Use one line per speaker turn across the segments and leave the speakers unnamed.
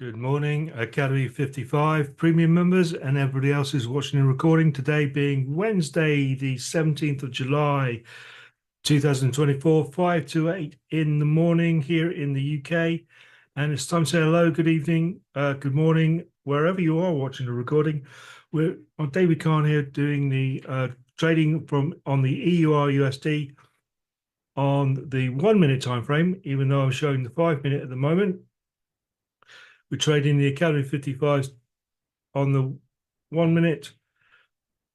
Good morning, Academy 55 premium members and everybody else who's watching and recording. Today being Wednesday, the 17th of July, 2024, 5 to 8 in the morning here in the UK. And it's time to say hello, good evening, good morning, wherever you are watching the recording. We're on David Khan here doing the trading on the EUR USD on the 1 minute time frame, even though I'm showing the 5 minute at the moment. We're trading the Academy 55s on the 1 minute.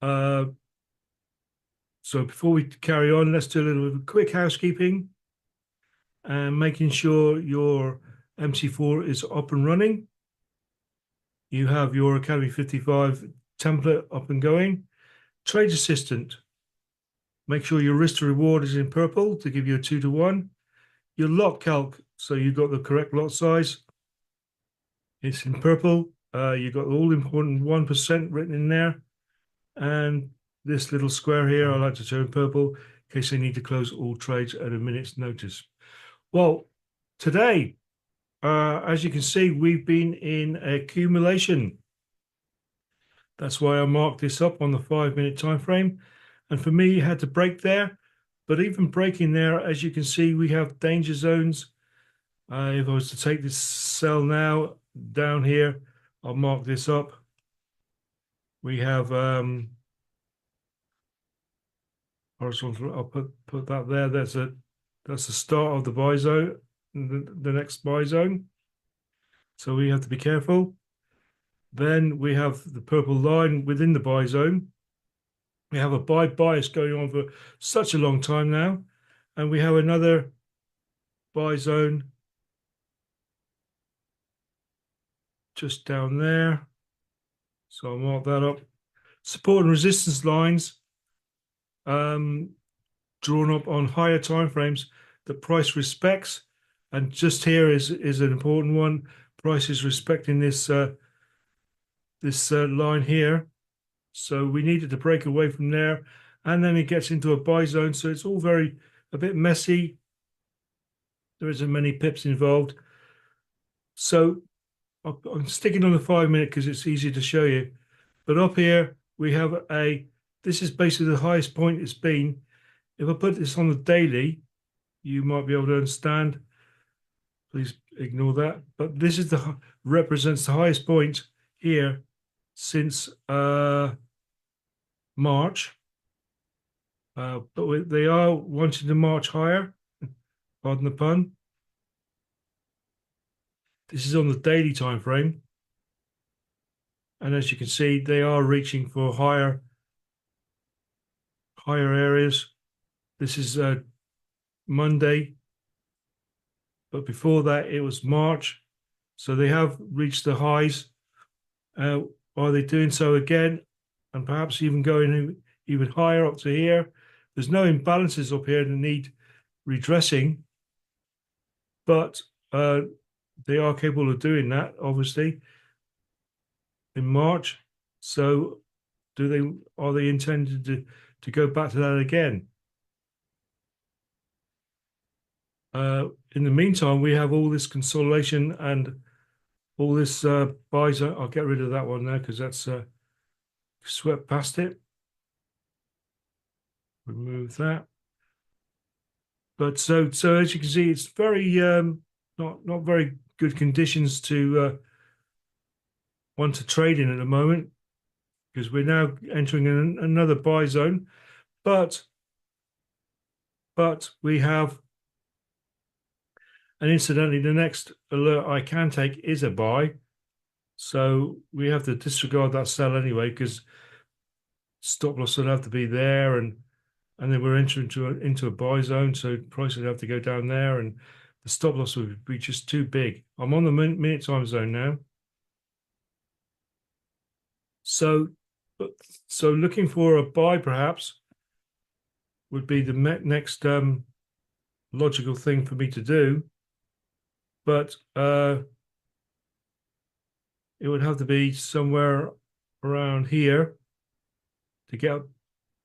So before we carry on, let's do a little bit of quick housekeeping and making sure your MC4 is up and running. You have your Academy 55 template up and going. Trade Assistant. Make sure your risk to reward is in purple to give you a 2-to-1. Your lot calc, so you've got the correct lot size. It's in purple. You've got all important 1% written in there. And this little square here, I like to turn purple in case they need to close all trades at a minute's notice. Well, today, as you can see, we've been in accumulation. That's why I marked this up on the 5 minute time frame. And for me, you had to break there. But even breaking there, as you can see, we have danger zones. If I was to take this sell down here, I'll mark this up. We have horizontal. I'll put that there. That's the start of the buy zone, the next buy zone. So we have to be careful. Then we have the purple line within the buy zone. We have a buy bias going on for such a long time now, and we have another buy zone just down there. So I'll mark that up. Support and resistance lines drawn up on higher time frames that price respects. And just here is an important one. Price is respecting this line here. So we needed to break away from there. And then it gets into a buy zone. So it's all a bit messy. There isn't many pips involved. So I'm sticking on the 5 minute because it's easier to show you. But up here, we have this is basically the highest point it's been. If I put this on the daily, you might be able to understand. Please ignore that. But this is represents the highest point here since March. But they are wanting to march higher. Pardon the pun. This is on the daily time frame. And as you can see, they are reaching for higher areas. This is Monday. But before that, it was March. So they have reached the highs. Are they doing so again? And perhaps even going even higher up to here? There's no imbalances up here that need redressing. But they are capable of doing that, obviously, in March. So are they intended to go back to that again? In the meantime, we have all this consolidation and all this buys. I'll get rid of that one now because that's swept past it. Remove that. But so as you can see, it's very not very good conditions to want to trade in at the moment because we're now entering another buy zone. But we have. And incidentally, the next alert I can take is a buy. So we have to disregard that sell anyway, because stop loss would have to be there. And then we're entering into a buy zone. So price would have to go down there. And the stop loss would be just too big. I'm on the minute time zone now. So looking for a buy perhaps would be the next logical thing for me to do. But it would have to be somewhere around here to get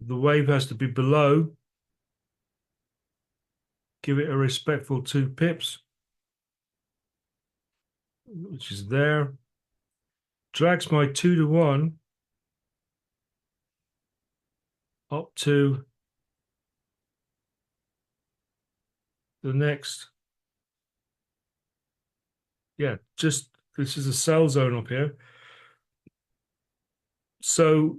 the wave has to be below. Give it a respectful 2 pips. which is there. Drags my 2 to 1 up to the next. Yeah, just this is a sell zone up here. So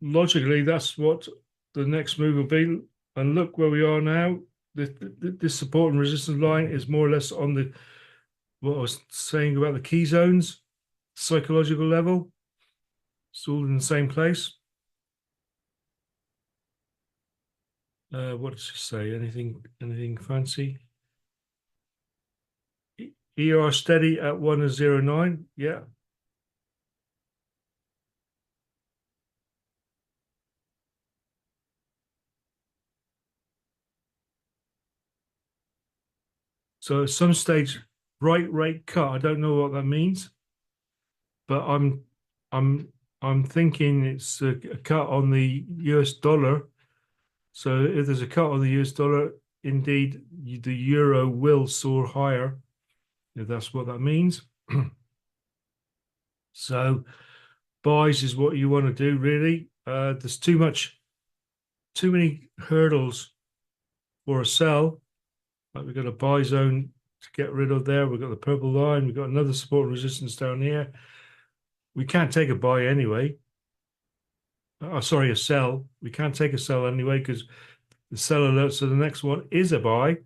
logically, that's what the next move will be. And look where we are now. This support and resistance line is more or less on the what I was saying about the key zones, psychological level. It's all in the same place. What does it say? Anything fancy? ER steady at 1.09. Yeah. So at some stage, right rate cut. I don't know what that means, but I'm I'm thinking it's a cut on the US dollar. So if there's a cut on the US dollar, indeed the euro will soar higher, if that's what that means. So buys is what you want to do, really. There's too many hurdles for a sell. Like we've got a buy zone to get rid of there. We've got the purple line. We've got another support and resistance down here. We can't take a buy anyway. Oh, sorry, a sell. We can't take a sell anyway because the sell alert. So the next one is a buy.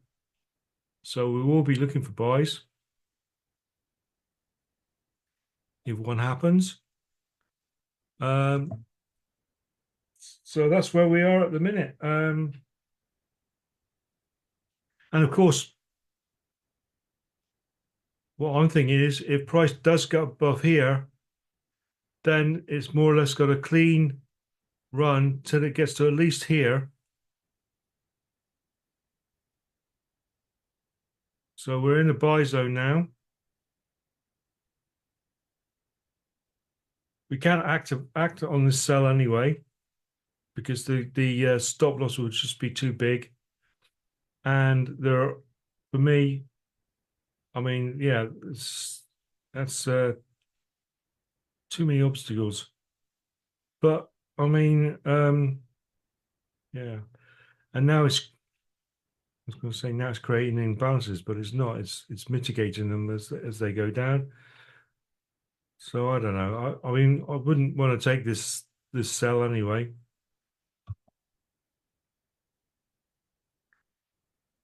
So we will be looking for buys if one happens. So that's where we are at the minute. And of course, what I'm thinking is if price does go above here, then it's more or less got a clean run till it gets to at least here. So we're in the buy zone now. We can't act on this sell anyway because the stop loss would just be too big. And there, for me, I mean, yeah, that's too many obstacles. But I mean, yeah. And now I was going to say now it's creating imbalances, but it's not. It's mitigating them as they go down. So I don't know. I mean, I wouldn't want to take this sell anyway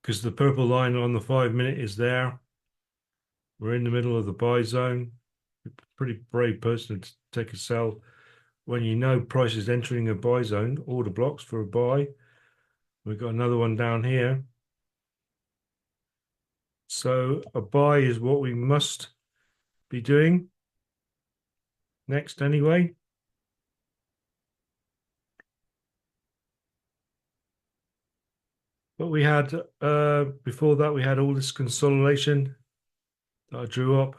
because the purple line on the 5 minute is there. We're in the middle of the buy zone. Pretty brave person to take a sell when you know price is entering a buy zone. Order blocks for a buy. We've got another one down here. So a buy is what we must be doing next anyway. But we had before that we had all this consolidation that I drew up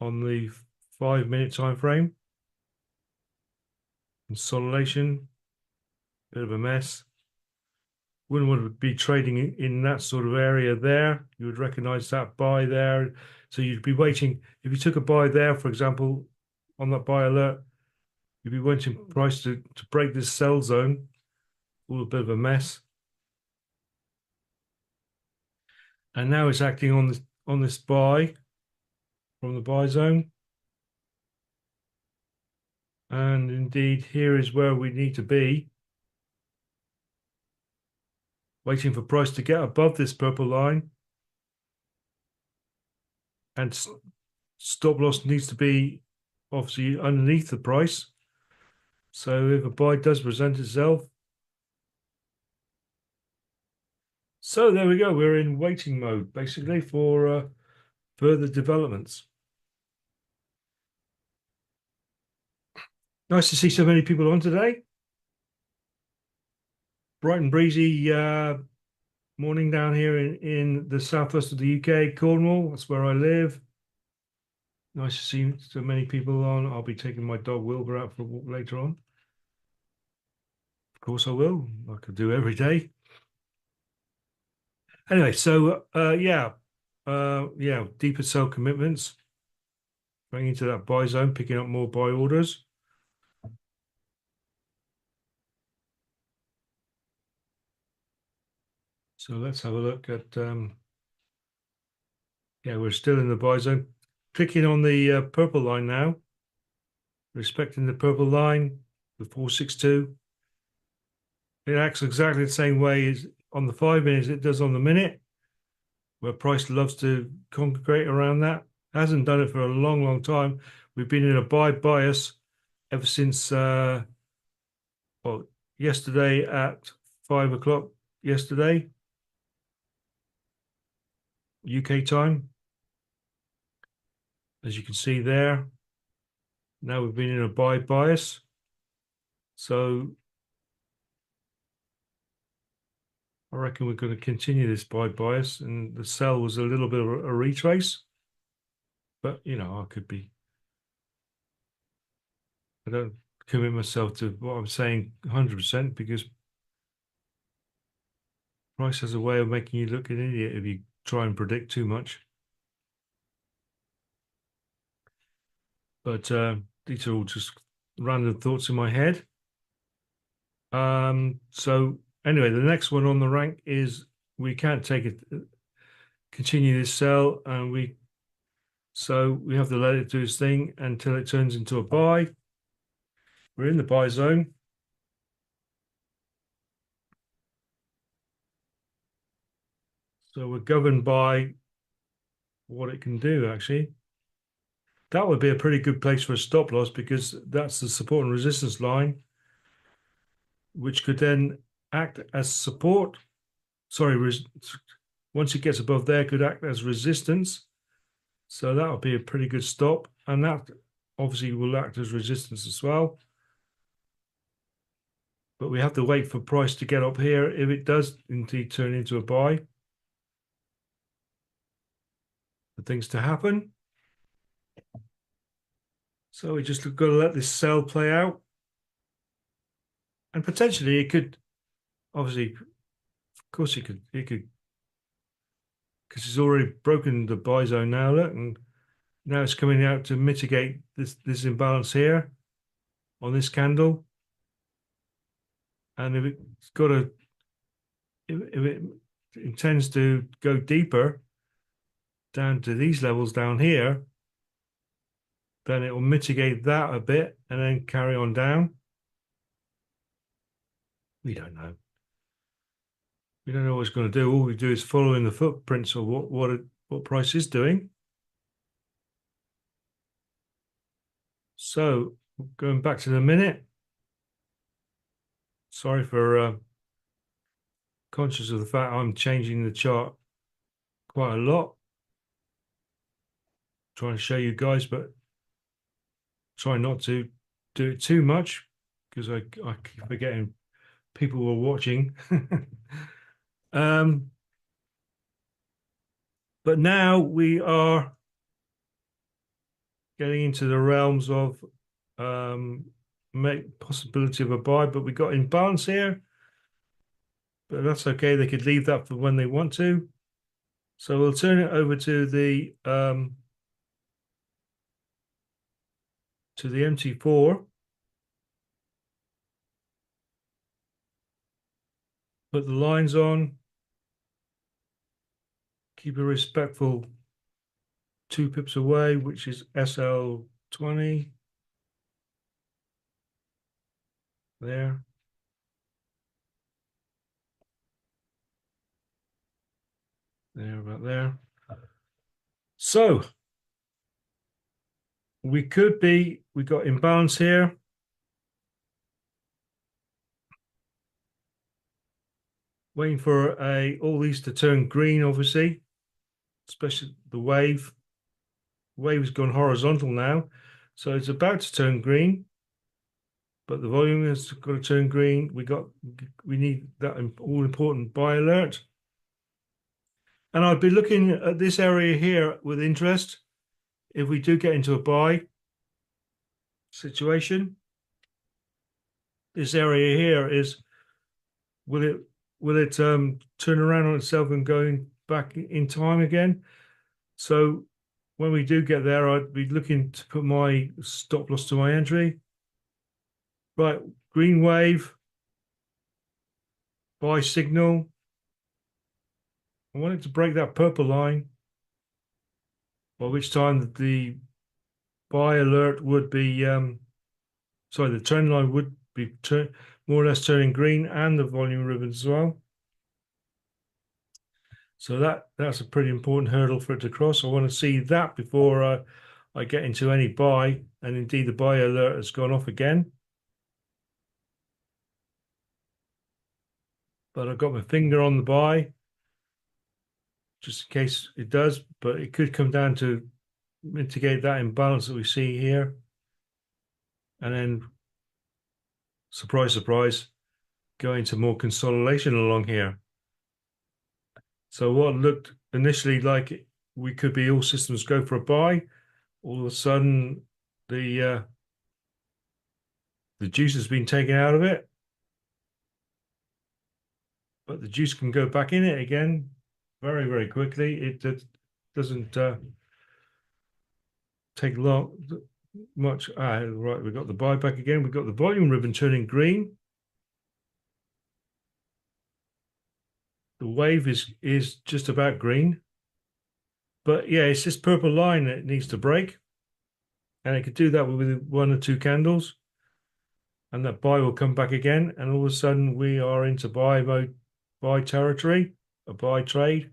on the 5 minute time frame. Consolidation, bit of a mess. Wouldn't want to be trading in that sort of area there. You would recognize that buy there. So you'd be waiting. If you took a buy there, for example, on that buy alert, you'd be waiting price to break this sell zone. All a bit of a mess. And now it's acting on this buy from the buy zone. And indeed, here is where we need to be. Waiting for price to get above this purple line. And stop loss needs to be obviously underneath the price. So if a buy does present itself. So there we go. We're in waiting mode, basically, for further developments. Nice to see so many people on today. Bright and breezy morning down here in the southwest of the UK, Cornwall. That's where I live. Nice to see so many people on. I'll be taking my dog Wilbur out for a walk later on. Of course I will, like I do every day. Anyway, so yeah, deeper sell commitments. going into that buy zone, picking up more buy orders. So let's have a look at, yeah, we're still in the buy zone. Clicking on the purple line now, respecting the purple line, the 462. It acts exactly the same way as on the 5 minutes it does on the minute, where price loves to congregate around that. Hasn't done it for a long, long time. We've been in a buy bias ever since, well, yesterday at 5 o'clock yesterday, UK time. As you can see there, now we've been in a buy bias. So I reckon we're going to continue this buy bias, and the sell was a little bit of a retrace. But, you know, I don't commit myself to what I'm saying 100% because price has a way of making you look an idiot if you try and predict too much. But these are all just random thoughts in my head. So anyway, the next one on the rank is we can't take it, continue this sell, and so we have to let it do its thing until it turns into a buy. We're in the buy zone. So we're governed by what it can do, actually. That would be a pretty good place for a stop loss because that's the support and resistance line, which could then act as support. Sorry, once it gets above there, could act as resistance. So that would be a pretty good stop. And that obviously will act as resistance as well. But we have to wait for price to get up here. If it does indeed turn into a buy, for things to happen. So we just got to let this sell play out. And potentially it could, obviously, of course it could, because it's already broken the buy zone now, look, and now it's coming out to mitigate this imbalance here on this candle. And if it's got a, if it intends to go deeper down to these levels down here, then it will mitigate that a bit and then carry on down. We don't know. We don't know what it's going to do. All we do is follow in the footprints of what price is doing. So going back to the minute. Sorry for conscious of the fact I'm changing the chart quite a lot. Trying to show you guys, but try not to do it too much because I keep forgetting people were watching. But now we are getting into the realms of possibility of a buy, but we got imbalance here. But that's okay. They could leave that for when they want to. So we'll turn it over to the MT4. Put the lines on. Keep a respectful 2 pips away, which is SL20. There. There, about there. So we got imbalance here. Waiting for all these to turn green, obviously, especially the wave. The wave has gone horizontal now, so it's about to turn green, but the volume has got to turn green. We need that all important buy alert. And I'd be looking at this area here with interest if we do get into a buy situation. This area here is, will it turn around on itself and going back in time again? So when we do get there, I'd be looking to put my stop loss to my entry. Right, green wave, buy signal. I want it to break that purple line, by which time the buy alert would be, sorry, the trend line would be more or less turning green, and the volume ribbons as well. So that's a pretty important hurdle for it to cross. I want to see that before I get into any buy, and indeed the buy alert has gone off again. But I've got my finger on the buy, just in case it does, but it could come down to mitigate that imbalance that we see here. And then, surprise, surprise, go into more consolidation along here. So what looked initially like we could be all systems go for a buy, all of a sudden the juice has been taken out of it, but the juice can go back in it again very, very quickly. It doesn't take much. Right, we've got the buyback again. We've got the volume ribbon turning green. The wave is just about green. But yeah, it's this purple line that it needs to break. And it could do that with one or two candles. And that buy will come back again. And all of a sudden we are into buy mode, buy territory, a buy trade.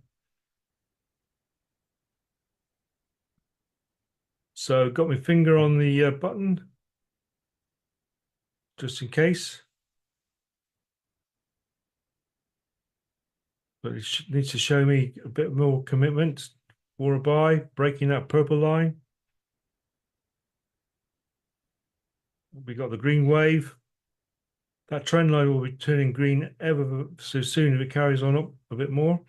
So got my finger on the button, just in case. But it needs to show me a bit more commitment for a buy, breaking that purple line. We got the green wave. That trend line will be turning green ever so soon if it carries on up a bit more.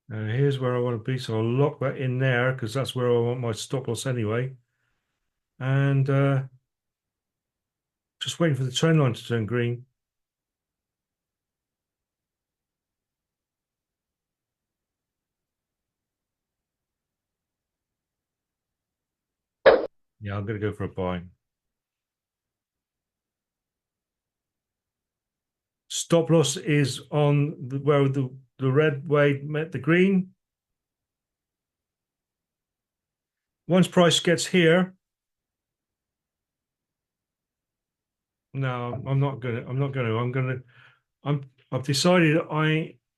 And here's where I want to be, so I'll lock that in there because that's where I want my stop loss anyway. And just waiting for the trend line to turn green. Yeah, I'm going to go for a buy. Stop loss is on where the red wave met the green. Once price gets here, no, I'm not gonna. I've decided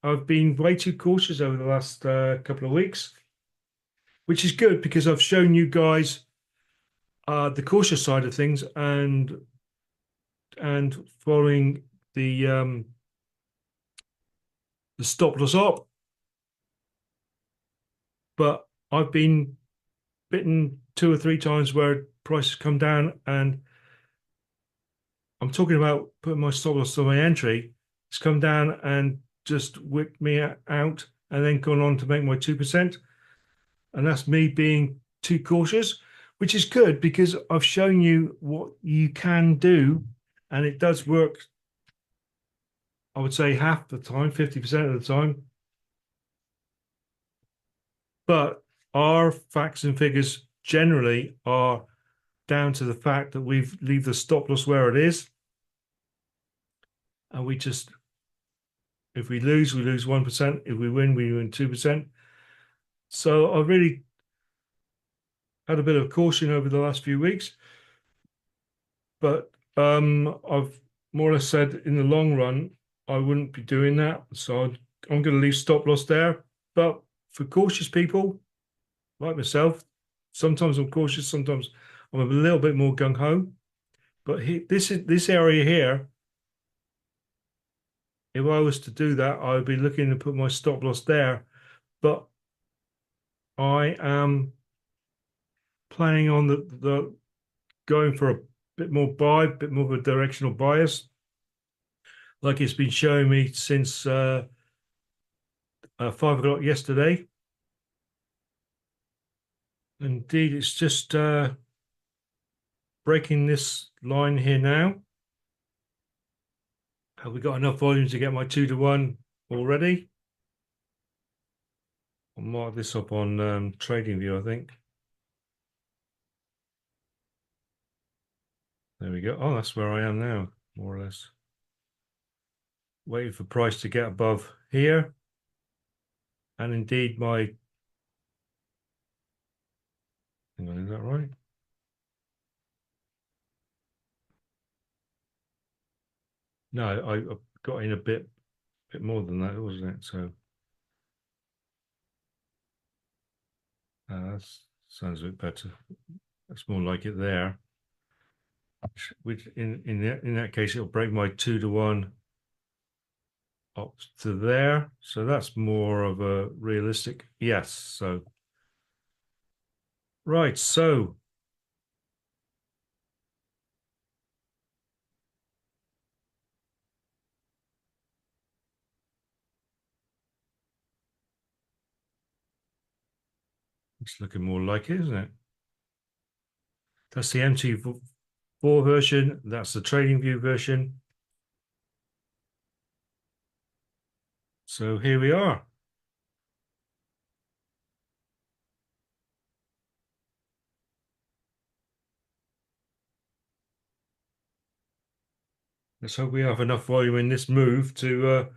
I've been way too cautious over the last couple of weeks, which is good because I've shown you guys the cautious side of things and following the stop loss up. But I've been bitten two or three times where prices come down, and I'm talking about putting my stop loss to my entry. It's come down and just whipped me out and then gone on to make my 2%. And that's me being too cautious, which is good because I've shown you what you can do, and it does work. I would say half the time, 50% of the time. But our facts and figures generally are down to the fact that we've leave the stop loss where it is. And we just, if we lose 1%. If we win 2%. So I really had a bit of caution over the last few weeks. But I've more or less said in the long run, I wouldn't be doing that. So I'm going to leave stop loss there. But for cautious people like myself, sometimes I'm cautious, sometimes I'm a little bit more gung-ho. But this area here, if I was to do that, I would be looking to put my stop loss there. But I am planning on the going for a bit more buy, a bit more of a directional bias, like it's been showing me since 5 o'clock yesterday. Indeed, it's just breaking this line here now. Have we got enough volume to get my 2-to-1 already? I'll mark this up on TradingView, I think. There we go. Oh, that's where I am now, more or less. Waiting for price to get above here. And indeed my, hang on, is that right? No, I got in a bit more than that, wasn't it? So that sounds a bit better. That's more like it there. Which in that case, it'll break my 2-to-1 up to there. So that's more of a realistic yes. So right, so it's looking more like it, isn't it? That's the MT4 version. That's the TradingView version. So here we are. Let's hope we have enough volume in this move to,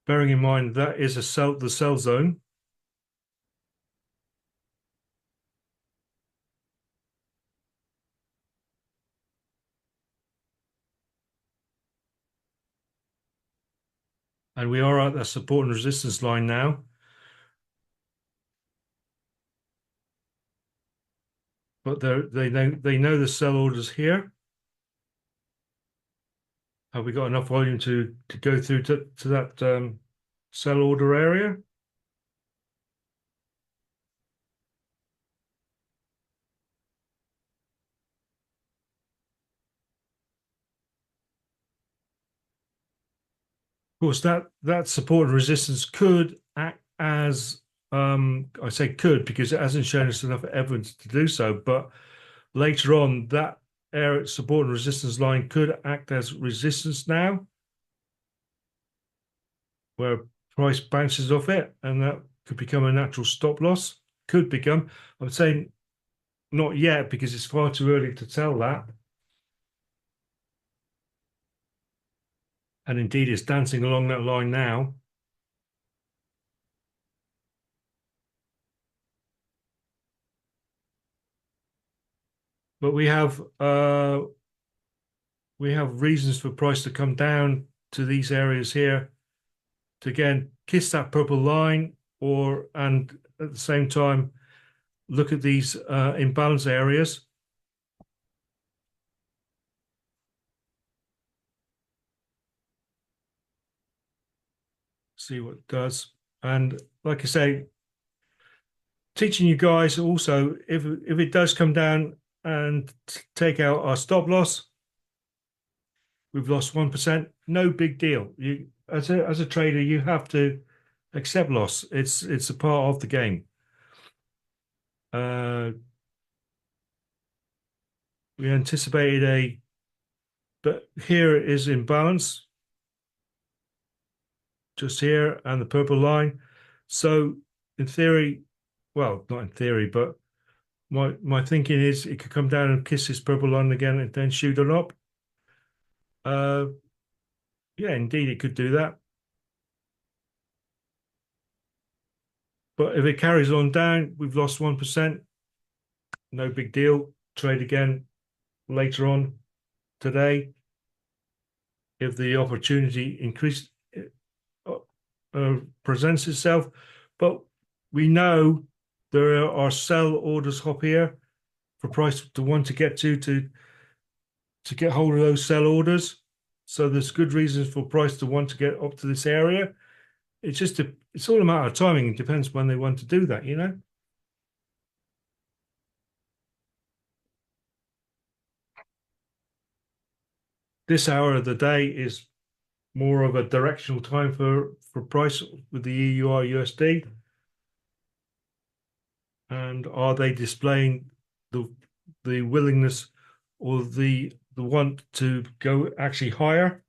bearing in mind that is the sell zone. And we are at the support and resistance line now. But they know the sell orders here. Have we got enough volume to go through to that sell order area? Of course, that support and resistance could act as I say could because it hasn't shown us enough evidence to do so. But later on, that area support and resistance line could act as resistance now, where price bounces off it, and that could become a natural stop loss. Could become. I'm saying not yet because it's far too early to tell that. And indeed, it's dancing along that line now. But we have reasons for price to come down to these areas here to again kiss that purple line, and at the same time look at these imbalance areas. See what it does. And like I say, teaching you guys also, if it does come down and take out our stop loss, we've lost 1%, no big deal. You as a trader, you have to accept loss. It's a part of the game. We anticipated but here it is in balance, just here, and the purple line. So in theory, well, not in theory, but my thinking is it could come down and kiss this purple line again and then shoot it up. Yeah, indeed, it could do that. But if it carries on down, we've lost 1%. No big deal. Trade again later on today. If the opportunity presents itself. But we know there are sell orders up here for price to want to get to get hold of those sell orders. So there's good reasons for price to want to get up to this area. It's all a matter of timing. It depends when they want to do that, you know. This hour of the day is more of a directional time for price with the EUR USD. And are they displaying the willingness or the want to go actually higher?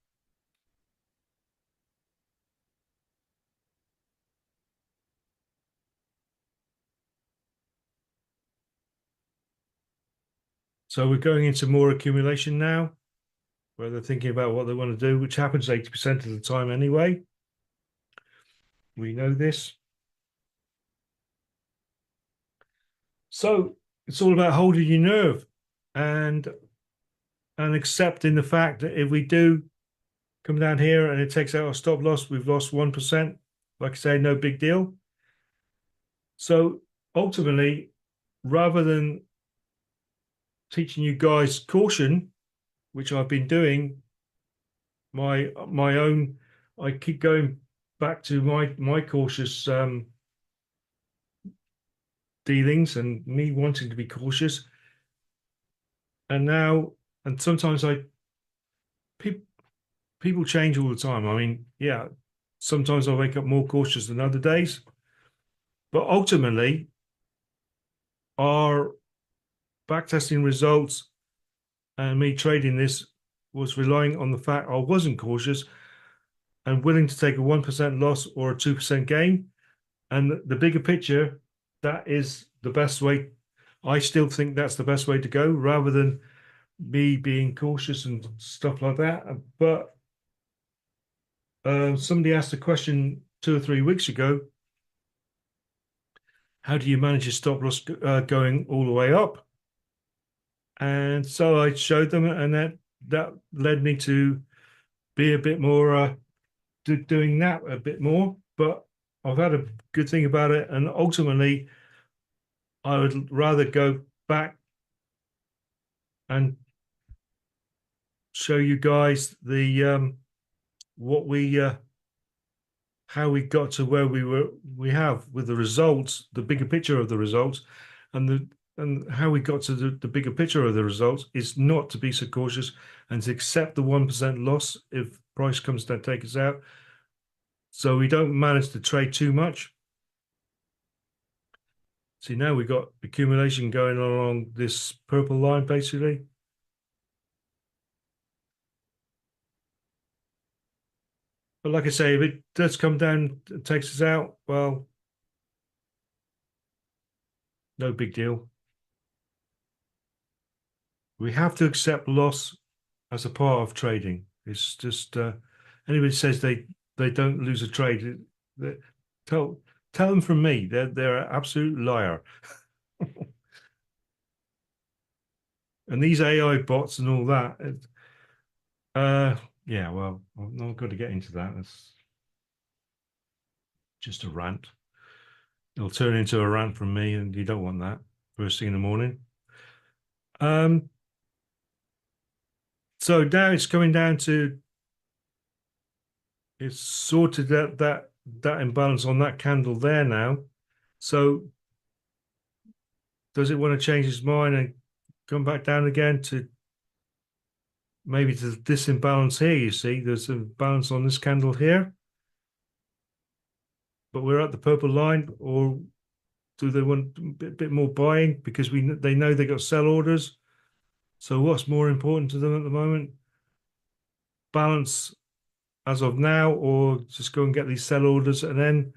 So we're going into more accumulation now, where they're thinking about what they want to do, which happens 80% of the time anyway. We know this. So it's all about holding your nerve and accepting the fact that if we do come down here and it takes out our stop loss, we've lost 1%. Like I say, no big deal. So ultimately, rather than teaching you guys caution, which I've been doing, my own, I keep going back to my cautious dealings and me wanting to be cautious. And now, and sometimes people people change all the time. I mean, yeah, sometimes I wake up more cautious than other days, but ultimately, our backtesting results and me trading this was relying on the fact I wasn't cautious and willing to take a 1% loss or a 2% gain. And the bigger picture, that is the best way. I still think that's the best way to go rather than me being cautious and stuff like that. But somebody asked a question 2 or 3 weeks ago, how do you manage your stop loss going all the way up? And so I showed them, and that led me to be a bit more doing that a bit more. But I've had a good thing about it, and ultimately, I would rather go back and show you guys the what we how we got to where we have with the results, the bigger picture of the results, and how we got to the bigger picture of the results is not to be so cautious and to accept the 1% loss if price comes to take us out. So we don't manage to trade too much. See, now we've got accumulation going along this purple line, basically. But like I say, if it does come down, it takes us out, well, no big deal. We have to accept loss as a part of trading. It's just anybody says they don't lose a trade, tell tell them from me they're an absolute liar. And these AI bots and all that, uh, yeah, well, I'm not going to get into that. It's just a rant. It'll turn into a rant from me, and you don't want that first thing in the morning. Um, so now it's coming down to it's sorted that imbalance on that candle there now. So does it want to change its mind and come back down again to maybe to this imbalance here? You see, there's a balance on this candle here, but we're at the purple line, or do they want a bit more buying because they know they got sell orders? So what's more important to them at the moment? Balance as of now, or just go and get these sell orders and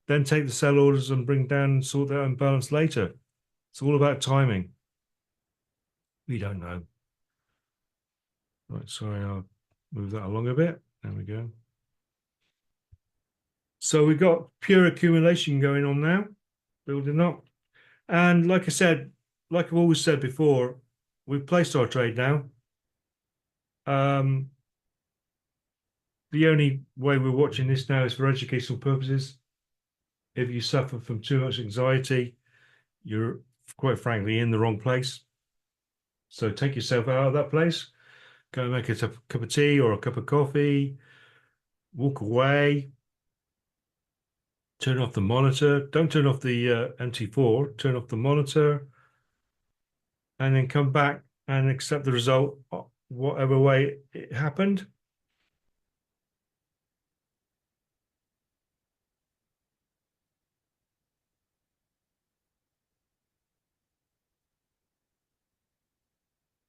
then take the sell orders and bring down and sort that imbalance later. It's all about timing. We don't know. Right, sorry, I'll move that along a bit. There we go. So we've got pure accumulation going on now, building up. And like I said, like I've always said before, we've placed our trade now. The only way we're watching this now is for educational purposes. If you suffer from too much anxiety, you're quite frankly in the wrong place. So take yourself out of that place, go and make a cup of tea or a cup of coffee, walk away, turn off the monitor. Don't turn off the MT4, turn off the monitor, and then come back and accept the result, whatever way it happened.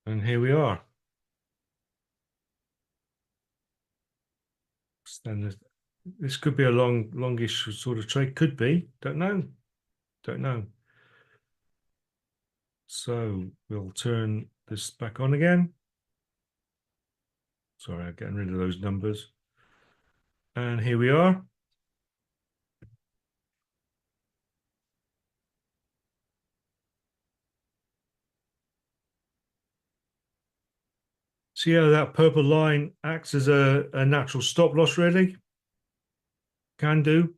And here we are. And this could be a longish sort of trade. Could be. Don't know. Don't know. So we'll turn this back on again. Sorry, I'm getting rid of those numbers. And here we are. See how that purple line acts as a natural stop loss, really? Can do.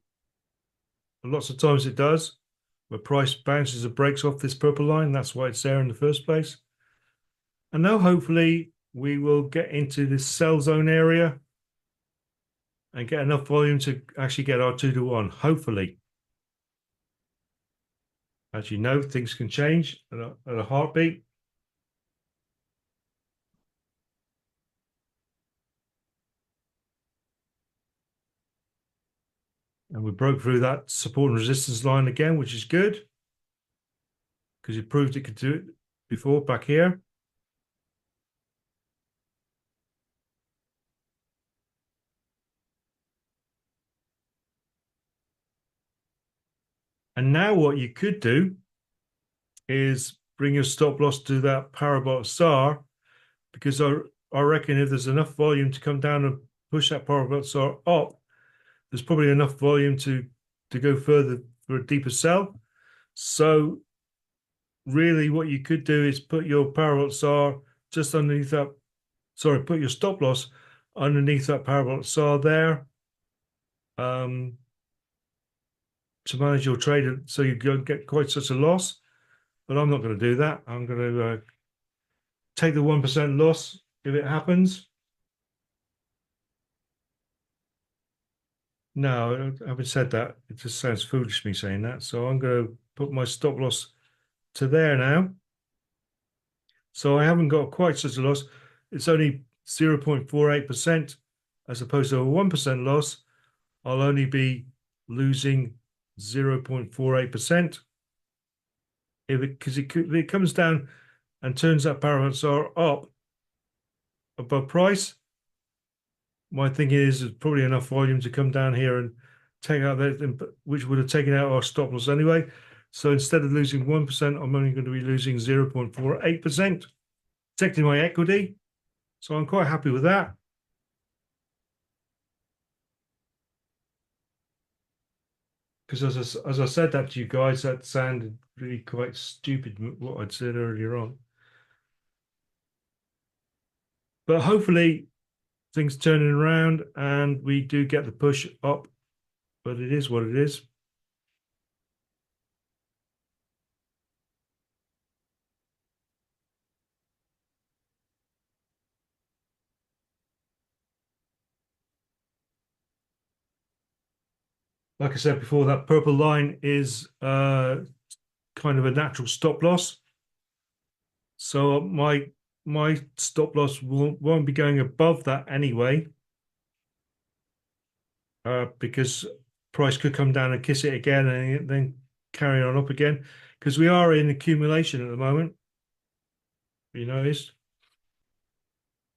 Lots of times it does. Where price bounces or breaks off this purple line, that's why it's there in the first place. And now hopefully we will get into this sell zone area and get enough volume to actually get our 2 to 1, hopefully. As you know, things can change at a heartbeat. And we broke through that support and resistance line again, which is good because it proved it could do it before back here. And now what you could do is bring your stop loss to that parabolic SAR, because I reckon if there's enough volume to come down and push that parabolic SAR up, there's probably enough volume to go further for a deeper sell. So really what you could do is put your parabolic SAR just underneath that, sorry, put your stop loss underneath that parabolic SAR there, to manage your trade so you don't get quite such a loss. But I'm not going to do that. I'm going to take the 1% loss if it happens. No, having said that, it just sounds foolish me saying that. So I'm going to put my stop loss to there now. So I haven't got quite such a loss. It's only 0.48% as opposed to a 1% loss. I'll only be losing 0.48%. Because if it comes down and turns that parabolic SAR up above price, my thinking is there's probably enough volume to come down here and take out that, which would have taken out our stop loss anyway. So instead of losing 1%, I'm only going to be losing 0.48%, protecting my equity. So I'm quite happy with that. Because as I said that to you guys, that sounded really quite stupid, what I'd said earlier on. But hopefully things turning around and we do get the push up, but it is what it is. Like I said before, that purple line is kind of a natural stop loss. So my stop loss won't be going above that anyway, because price could come down and kiss it again and then carry on up again, because we are in accumulation at the moment. You noticed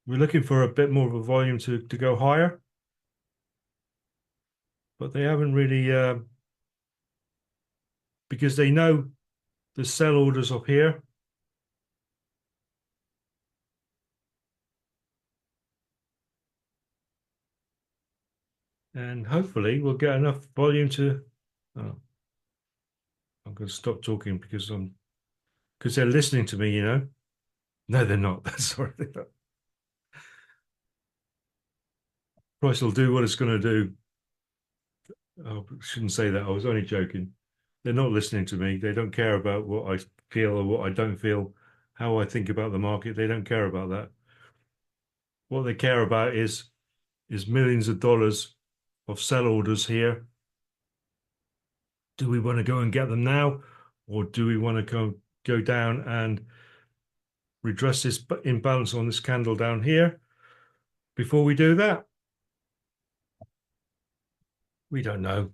we're looking for a bit more of a volume to go higher, but they haven't really, because they know the sell orders up here. And hopefully we'll get enough volume to, oh, I'm going to stop talking because they're listening to me, you know. No, they're not. Sorry. Price will do what it's going to do. Oh, I shouldn't say that. I was only joking. They're not listening to me. They don't care about what I feel or what I don't feel, how I think about the market. They don't care about that. What they care about is millions of dollars of sell orders here. Do we want to go and get them now, or do we want to go down and redress this imbalance on this candle down here before we do that? We don't know.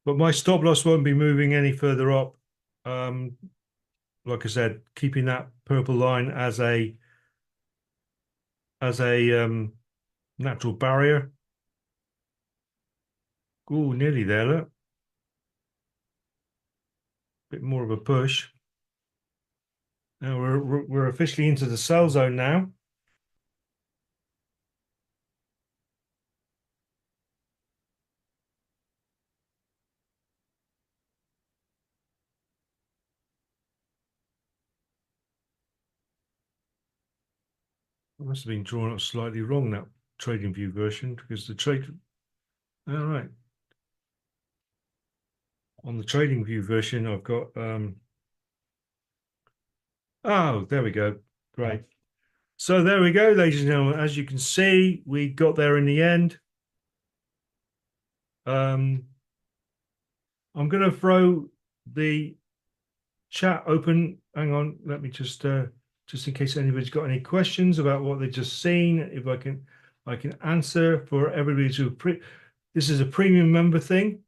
But my stop loss won't be moving any further up. Like I said, keeping that purple line as a natural barrier. Oh, nearly there, look. Bit more of a push. Now we're officially into the sell zone now. I must have been drawn up slightly wrong, that trading view version, because the trade. All right. On the trading view version, I've got oh, there we go. Great. So there we go, ladies and gentlemen. As you can see, we got there in the end. I'm going to throw the chat open. Hang on, let me just in case anybody's got any questions about what they've just seen. If I can answer for everybody to this is a premium member thing.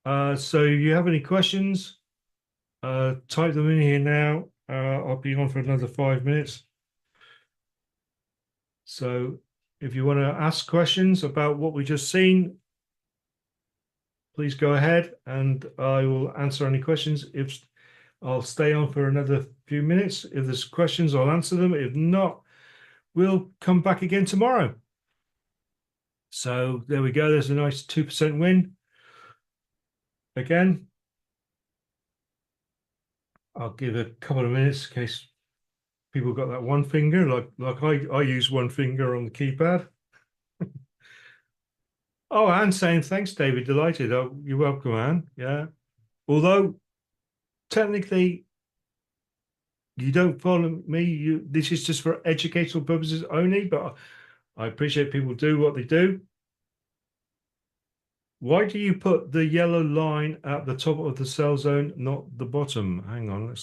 So if you have any questions, type them in here now. I'll be on for another 5 minutes. So if you want to ask questions about what we just seen, please go ahead and I will answer any questions. If I'll stay on for another few minutes. If there's questions, I'll answer them. If not, we'll come back again tomorrow. So there we go. There's a nice 2% win. Again, I'll give a couple of minutes in case people got that one finger, like I use one finger on the keypad. Oh, and saying thanks, David. Delighted. Oh, you're welcome, Anne. Yeah. Although technically you don't follow me, this is just for educational purposes only, but I appreciate people do what they do. Why do you put the yellow line at the top of the sell zone, not the bottom? Hang on,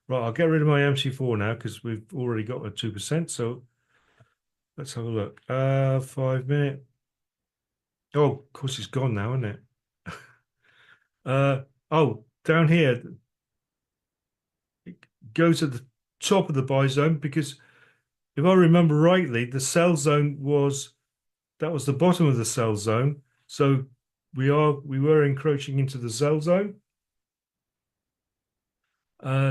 right. I'll get rid of my MC4 now because we've already got a 2%. So let's have a look. 5 minute. Oh, of course, it's gone now, isn't it? Oh, down here, it goes at the top of the buy zone because if I remember rightly, the sell zone was the bottom of the sell zone. So we were encroaching into the sell zone.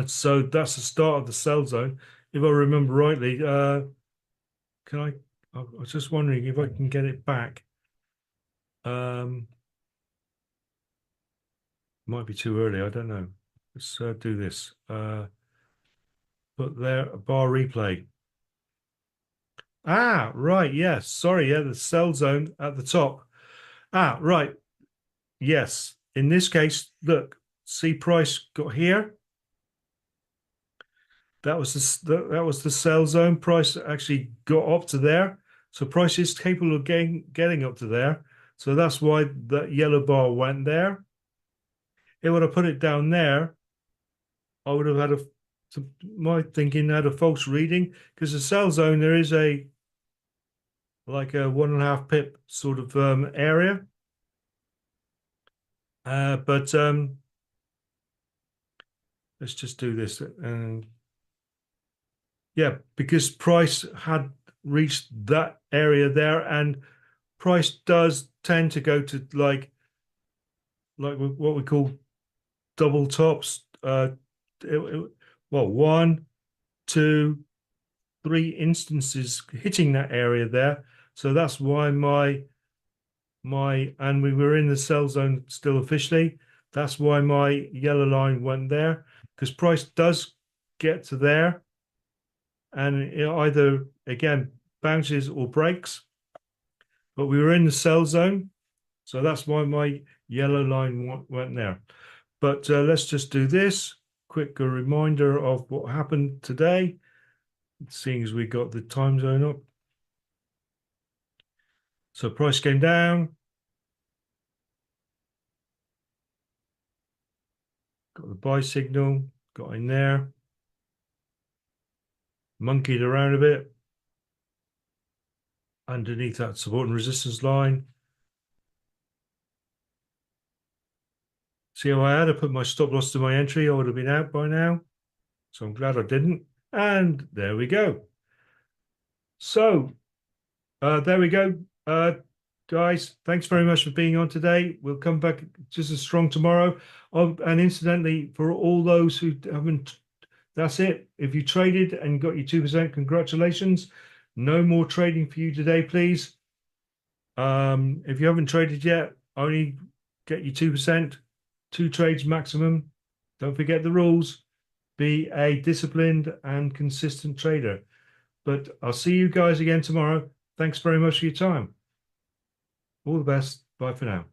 So that's the start of the sell zone. If I remember rightly, can I was just wondering if I can get it back. Might be too early. I don't know. Let's do this. Put there a bar replay. Ah, right. Yes. Sorry. Yeah, the sell zone at the top. Ah, right. Yes. In this case, look, see price got here. That was that was the sell zone. Price actually got up to there. So price is capable of getting up to there. So that's why that yellow bar went there. If I would have put it down there, I would have had my thinking had a false reading because the sell zone there is a like a 1.5 pip sort of area. But let's just do this. And yeah, because price had reached that area there, and price does tend to go to like what we call double tops. Well, one, two, three instances hitting that area there. So that's why and we were in the sell zone still officially. That's why my yellow line went there because price does get to there and it either again bounces or breaks. But we were in the sell zone, so that's why my yellow line went there. But let's just do this quick reminder of what happened today, seeing as we got the time zone up. So price came down. Got the buy signal, got in there, monkeyed around a bit underneath that support and resistance line. See how I had to put my stop loss to my entry, I would have been out by now. So I'm glad I didn't. And there we go. So there we go. Guys, thanks very much for being on today. We'll come back just as strong tomorrow. Oh, and incidentally, for all those who haven't, that's it. If you traded and got your 2%, congratulations. No more trading for you today, please. If you haven't traded yet, only get your 2%, 2 trades maximum. Don't forget the rules. Be a disciplined and consistent trader. But I'll see you guys again tomorrow. Thanks very much for your time. All the best. Bye for now.